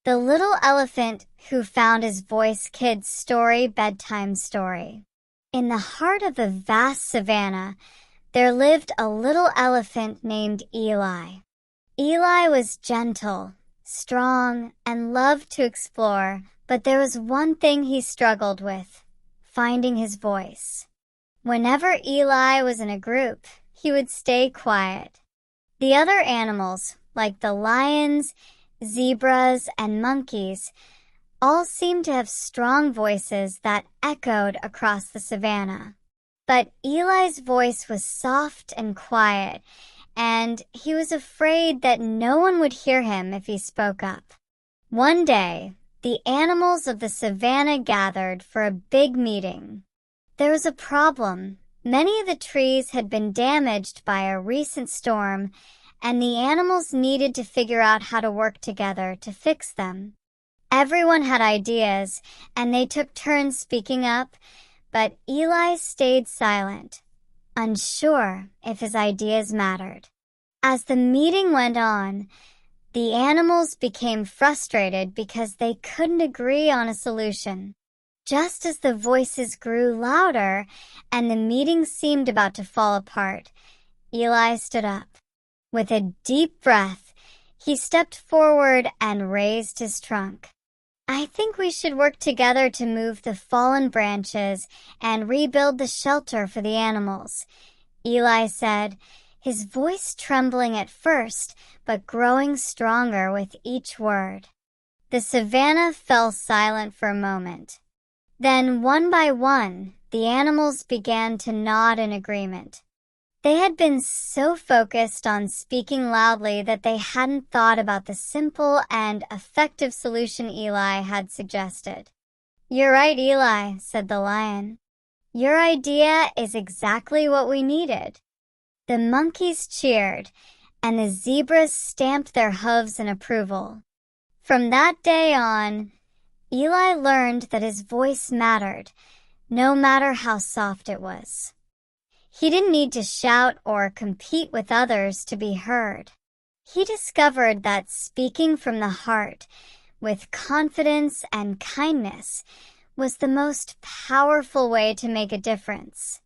The Little Elephant Who Found His Voice Kids Story Bedtime Story. In the heart of the vast savanna, there lived a little elephant named Eli. Eli was gentle, strong, and loved to explore, but there was one thing he struggled with: finding his voice. Whenever Eli was in a group, he would stay quiet. The other animals, like the lions, zebras, and monkeys, all seemed to have strong voices that echoed across the savanna. But Eli's voice was soft and quiet, and he was afraid that no one would hear him if he spoke up. One day, the animals of the savanna gathered for a big meeting. There was a problem. Many of the trees had been damaged by a recent storm, and the animals needed to figure out how to work together to fix them. Everyone had ideas, and they took turns speaking up, but Eli stayed silent, unsure if his ideas mattered. As the meeting went on, the animals became frustrated because they couldn't agree on a solution. Just as the voices grew louder and the meeting seemed about to fall apart, Eli stood up. With a deep breath, he stepped forward and raised his trunk. "I think we should work together to move the fallen branches and rebuild the shelter for the animals," Eli said, his voice trembling at first, but growing stronger with each word. The savanna fell silent for a moment. Then, one by one, the animals began to nod in agreement. They had been so focused on speaking loudly that they hadn't thought about the simple and effective solution Eli had suggested. "You're right, Eli," said the lion. "Your idea is exactly what we needed." The monkeys cheered, and the zebras stamped their hooves in approval. From that day on, Eli learned that his voice mattered, no matter how soft it was. He didn't need to shout or compete with others to be heard. He discovered that speaking from the heart, with confidence and kindness, was the most powerful way to make a difference.